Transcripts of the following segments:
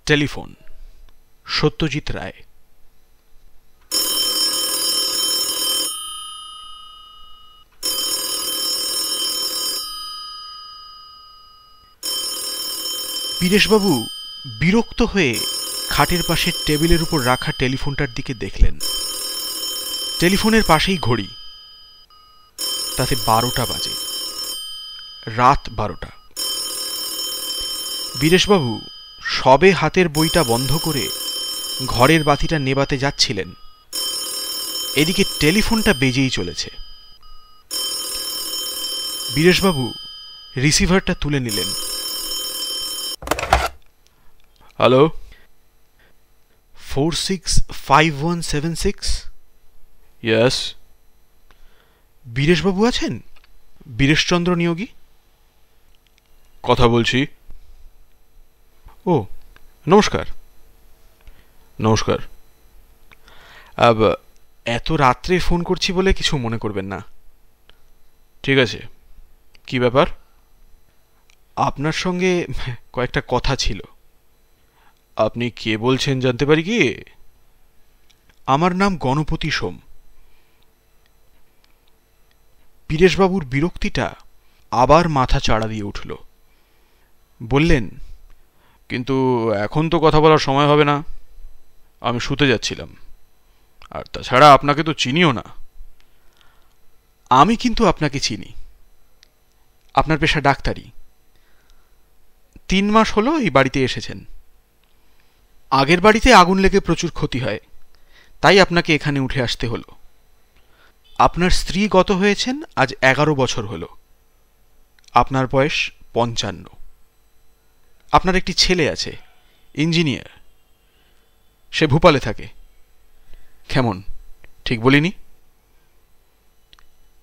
Telephone, Satyajit Ray. বীরেশবাবু বিরক্ত হয়ে খাটের পাশে টেবিলের উপর রাখা টেলিফোনটার দিকে দেখলেন। টেলিফোনের পাশেই ঘড়ি, তাতে 12টা বাজে, রাত 12টা। বীরেশবাবু সবে হাতের বইটা বন্ধ করে ঘরের বাতিটা নেবাতে যাচ্ছিলেন, এদিকে টেলিফোনটা বেজেই চলেছে। বীরেশবাবু রিসিভারটা তুলে নিলেন। হ্যালো, 465176? ইয়েস। বীরেশবাবু আছেন? বীরেশচন্দ্র নিয়োগী কথা বলছি। ও, নমস্কার। নমস্কার। এত রাত্রে ফোন করছি বলে কিছু মনে করবেন না। ঠিক আছে, কি ব্যাপার? আপনার সঙ্গে কয়েকটা কথা ছিল। আপনি কে বলছেন জানতে পারি কি? আমার নাম গণপতি সোম। বীরেশবাবুর বিরক্তিটা আবার মাথা চাড়া দিয়ে উঠল। বললেন, কিন্তু এখন তো কথা বলার সময় হবে না, আমি শুতে যাচ্ছিলাম, আর তাছাড়া আপনাকে তো চিনিও না। আমি কিন্তু আপনাকে চিনি। আপনার পেশা ডাক্তারি। 3 মাস হলো এই বাড়িতে এসেছেন। আগের বাড়িতে আগুন লেগে প্রচুর ক্ষতি হয়, তাই আপনাকে এখানে উঠে আসতে হলো। আপনার স্ত্রী গত হয়েছেন আজ 11 বছর হলো। আপনার বয়স 55। আপনার একটি ছেলে আছে, ইঞ্জিনিয়ার। সে ভোপালে থাকে। কেমন, ঠিক বলিনি?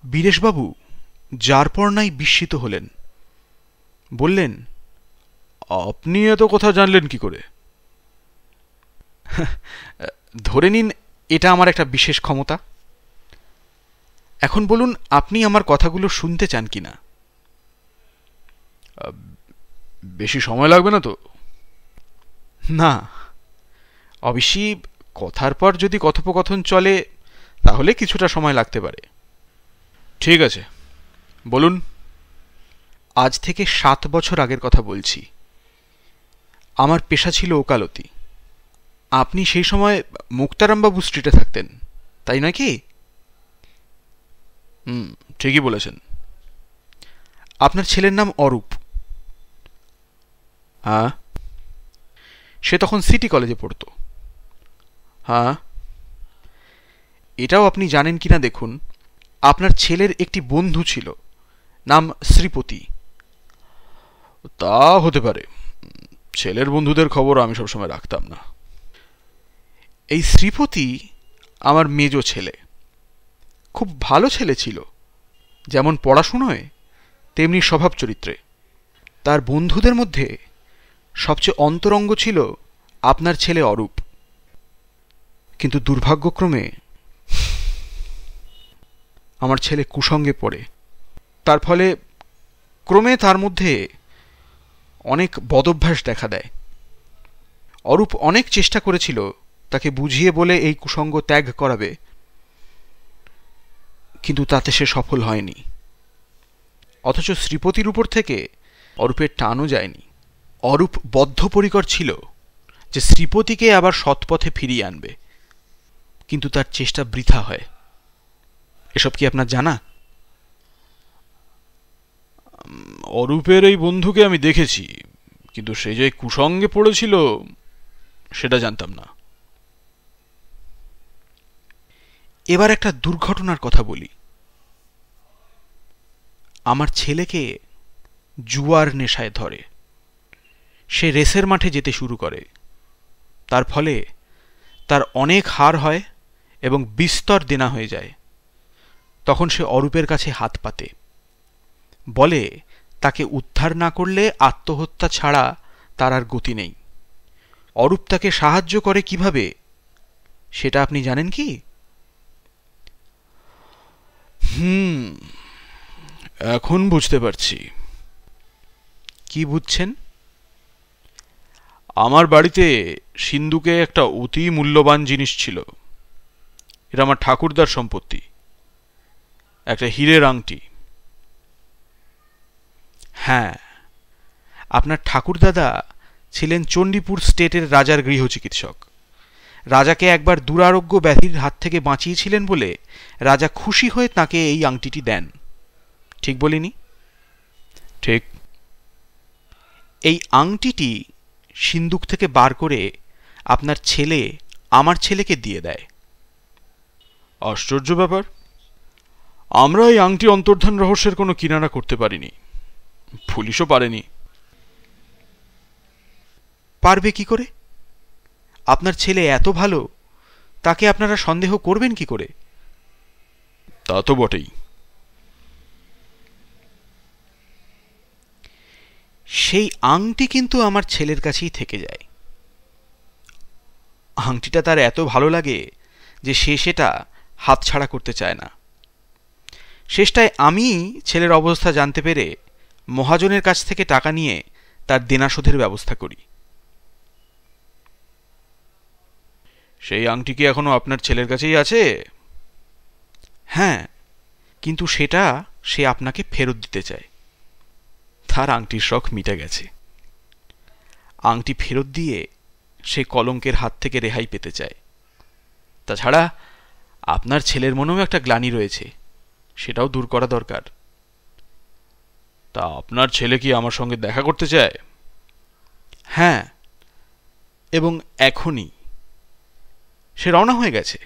বীরেশবাবু যার পর নাই বিস্মিত হলেন। বললেন, আপনি এত কথা জানলেন কি করে? ধরে নিন এটা আমার একটা বিশেষ ক্ষমতা। এখন বলুন, আপনি আমার কথাগুলো শুনতে চান কিনা? বেশি সময় লাগবে না তো? না, অবশ্যই কথার পর যদি কথোপকথন চলে তাহলে কিছুটা সময় লাগতে পারে। ঠিক আছে, বলুন। আজ থেকে 7 বছর আগের কথা বলছি। আমার পেশা ছিল ওকালতি। আপনি সেই সময় মুক্তারামবাবু স্ট্রিটে থাকতেন, তাই নয় কি? ঠিকই বলেছেন। আপনার ছেলের নাম অরূপ। হ্যাঁ। সে তখন সিটি কলেজে পড়ত। হ্যাঁ। এটাও আপনি জানেন কিনা দেখুন, আপনার ছেলের একটি বন্ধু ছিল, নাম শ্রীপতি। তা হতে পারে, ছেলের বন্ধুদের খবর আমি সবসময় রাখতাম না। এই শ্রীপতি আমার মেজ ছেলে। খুব ভালো ছেলে ছিল, যেমন পড়াশুনোয় তেমনি স্বভাব চরিত্রে। তার বন্ধুদের মধ্যে সবচেয়ে অন্তরঙ্গ ছিল আপনার ছেলে অরূপ। কিন্তু দুর্ভাগ্যক্রমে আমার ছেলে কুসঙ্গে পড়ে। তার ফলে ক্রমে তার মধ্যে অনেক বদভ্যাস দেখা দেয়। অরূপ অনেক চেষ্টা করেছিল তাকে বুঝিয়ে বলে এই কুসঙ্গ ত্যাগ করাবে, কিন্তু তাতে সে সফল হয়নি। অথচ শ্রীপতির উপর থেকে অরূপের টানও যায়নি। অরূপ বদ্ধপরিকর ছিল যে শ্রীপতিকে আবার সৎপথে ফিরিয়ে আনবে, কিন্তু তার চেষ্টা বৃথা হয়। এসব কি আপনার জানা? অরূপের এই বন্ধুকে আমি দেখেছি, কিন্তু সে যে কুসঙ্গে পড়েছিল সেটা জানতাম না। এবার একটা দুর্ঘটনার কথা বলি। আমার ছেলেকে জুয়ার নেশায় ধরে। সে রেসের মাঠে যেতে শুরু করে। তার ফলে তার অনেক হার হয় এবং বিস্তর দেনা হয়ে যায়। তখন সে অরূপের কাছে হাত পাতে, বলে তাকে উদ্ধার না করলে আত্মহত্যা ছাড়া তার আর গতি নেই। অরূপ তাকে সাহায্য করে কিভাবে সেটা আপনি জানেন কি? এখন বুঝতে পারছি। কি বুঝছেন? আমার বাড়িতে সিন্ধুকে একটা অতি মূল্যবান জিনিস ছিল। এটা আমার ঠাকুরদার সম্পত্তি, একটা হীরের আংটি। হ্যাঁ, আপনার ঠাকুরদাদা ছিলেন চণ্ডীপুর স্টেটের রাজার গৃহচিকিৎসক। রাজাকে একবার দুরারোগ্য ব্যাধির হাত থেকে বাঁচিয়েছিলেন বলে রাজা খুশি হয়ে তাকে এই আংটিটি দেন। ঠিক বলিনি? ঠিক। এই আংটিটি সিন্দুক থেকে বার করে আপনার ছেলে আমার ছেলেকে দিয়ে দেয়। আশ্চর্য ব্যাপার, আমরা এই আংটি অন্তর্ধান রহস্যের কোনো কিনারা করতে পারিনি, পুলিশও পারেনি। পারবে কি করে? আপনার ছেলে এত ভালো, তাকে আপনারা সন্দেহ করবেন কি করে? তা তো বটেই। সেই আংটি কিন্তু আমার ছেলের কাছেই থেকে যায়। আংটিটা তার এত ভালো লাগে যে সে সেটা হাতছাড়া করতে চায় না। শেষটায় আমি ছেলের অবস্থা জানতে পেরে মহাজনের কাছ থেকে টাকা নিয়ে তার দেনা শোধের ব্যবস্থা করি। সেই আংটি কি এখনো আপনার ছেলের কাছেই আছে? হ্যাঁ, কিন্তু সেটা সে আপনাকে ফেরত দিতে চায়। তার আংটির শখ মিটে গেছে। আংটি ফেরত দিয়ে সে কলঙ্কের হাত থেকে রেহাই পেতে চায়। তাছাড়া আপনার ছেলের মনেও একটা গ্লানি রয়েছে, সেটাও দূর করা দরকার। তা আপনার ছেলে কি আমার সঙ্গে দেখা করতে চায়? হ্যাঁ, এবং এখনই। সে রওনা হয়ে গেছে।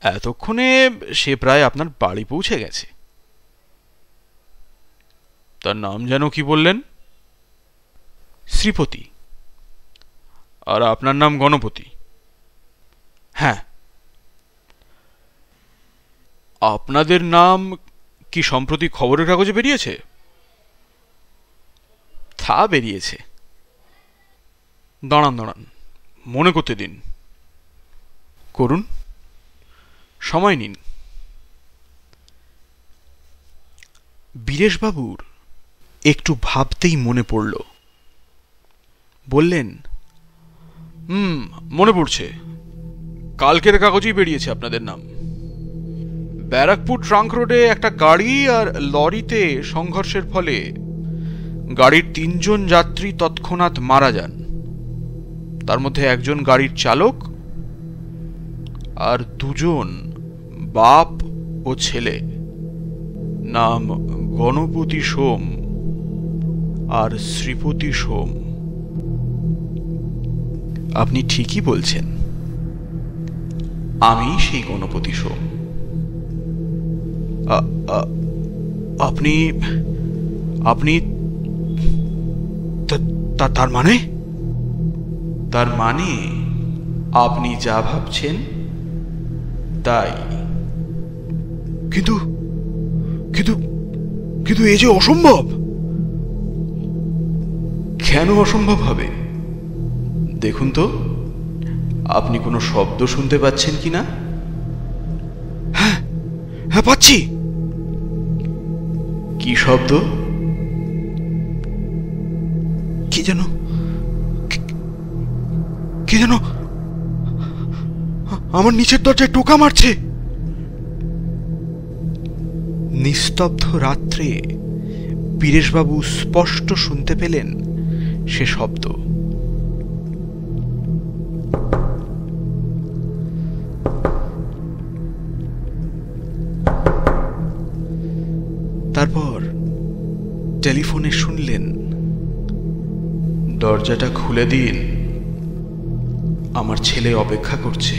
এতক্ষণে সে প্রায় আপনার বাড়ি পৌঁছে গেছে। তার নাম যেন কি বললেন? শ্রীপতি। আর আপনার নাম গণপতি? হ্যাঁ। আপনাদের নাম কি সম্প্রতি খবরের কাগজে বেরিয়েছে? তা বেরিয়েছে। দাঁড়ান দাঁড়ান, মনে করতে দিন। করুন, সময় নিন। বীরেশবাবুর একটু ভাবতেই মনে পড়ল। বললেন, মনে পড়ছে, কালকের কাগজেই বেরিয়েছে আপনাদের নাম। ব্যারাকপুর ট্রাঙ্ক রোডে একটা গাড়ি আর লরিতে সংঘর্ষের ফলে গাড়ির 3 জন যাত্রী তৎক্ষণাৎ মারা যান। তার মধ্যে একজন গাড়ির চালক আর 2 জন বাপ ও ছেলে। নাম গণপতি সোম আর শ্রীপতি সোম। আপনি ঠিকই বলছেন, আমি সেই গণপতি সোম। আপনি আপনি তার মানে? তার মানে আপনি যা ভাবছেন তাই। কিন্তু কিন্তু কিন্তু এ যে অসম্ভব। কেন অসম্ভব হবে? দেখুন তো, আপনি কোনো শব্দ শুনতে পাচ্ছেন কিনা? হ্যাঁ হ্যাঁ, পাচ্ছি। কি শব্দ? কি যেন আমার নিচের দরজায় টোকা মারছে। নিস্তব্ধ রাত্রে বীরেশবাবু স্পষ্ট শুনতে পেলেন সে শব্দ। তারপর টেলিফোনে শুনলেন, দরজাটা খুলে দিন, আমার ছেলে অপেক্ষা করছে।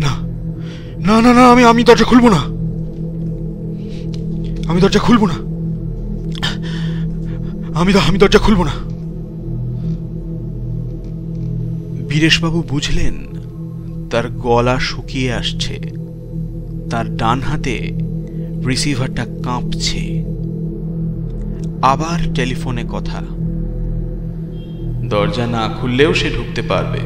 না না না না, আমি দরজা খুলবো না। আমি দরজা খুলবো না। আমি দরজা খুলবো না। বীরেশবাবু বুঝলেন তার গলা শুকিয়ে আসছে। তার ডান হাতে রিসিভারটা কাঁপছে। আবার টেলিফোনে কথা। দরজা না খুললেও সে ঢুকতে পারবে,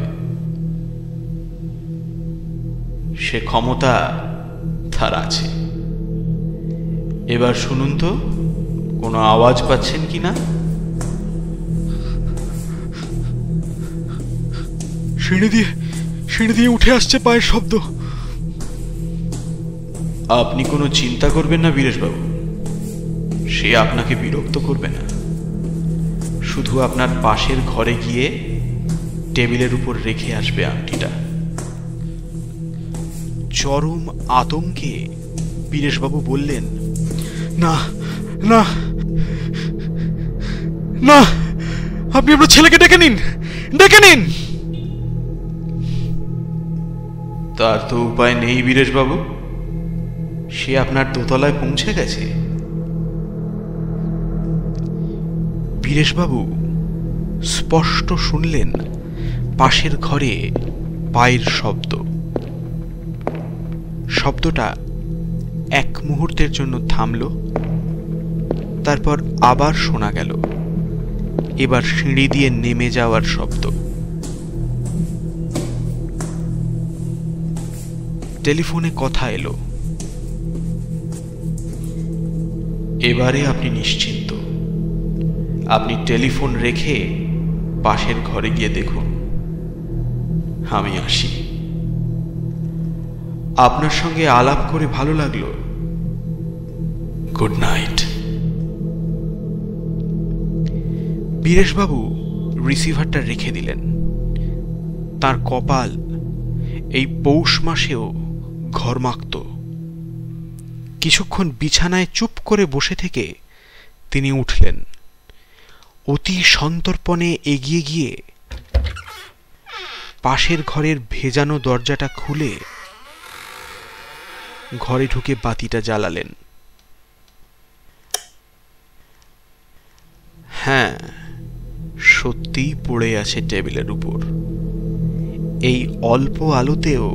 সে ক্ষমতা তার আছে। এবার শুনুন তো, কোনো আওয়াজ পাচ্ছেন কিনা? সিঁড়ি দিয়ে উঠে আসছে পায়ের শব্দ। আপনি কোনো চিন্তা করবেন না বীরেশবাবু, সে আপনাকে বিরক্ত করবে না। শুধু আপনার পাশের ঘরে গিয়ে টেবিলের উপর রেখে আসবে আংটিটা। চরম আতঙ্কে বীরেশবাবু বললেন, না না না, আপনি আপনার ছেলেকে ডেকে নিন। তার তো উপায় নেই বীরেশবাবু, সে আপনার দোতলায় পৌঁছে গেছে। বীরেশবাবু স্পষ্ট শুনলেন পাশের ঘরে পায়ের শব্দ। শব্দটা এক মুহূর্তের জন্য থামল, তারপর আবার শোনা গেল। এবার সিঁড়ি দিয়ে নেমে যাওয়ার শব্দ। টেলিফোনে কথা এলো। এবারে আপনি নিশ্চিন্ত। আপনি টেলিফোন রেখে পাশের ঘরে গিয়ে দেখুন। আমি আসি। আপনার সঙ্গে আলাপ করে ভালো লাগলো। Good night. বীরেশবাবু রিসিভারটা রেখে দিলেন। তার কপাল এই পৌষ মাসেও ঘর্মাক্ত। কিছুক্ষণ বিছানায় চুপ করে বসে থেকে তিনি উঠলেন। অতি সন্তর্পণে এগিয়ে গিয়ে পাশের ঘরের ভেজানো দরজাটা খুলে ঘরে ঢুকে বাতিটা জ্বালালেন। হ্যাঁ, সত্যিই পড়ে আছে টেবিলের উপর। এই অল্প আলোতেও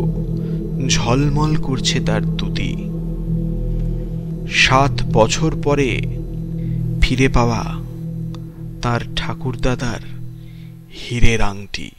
ঝলমল করছে তার দুটি। 7 বছর পরে ফিরে পাওয়া তার ঠাকুরদাদার হীরের আংটি।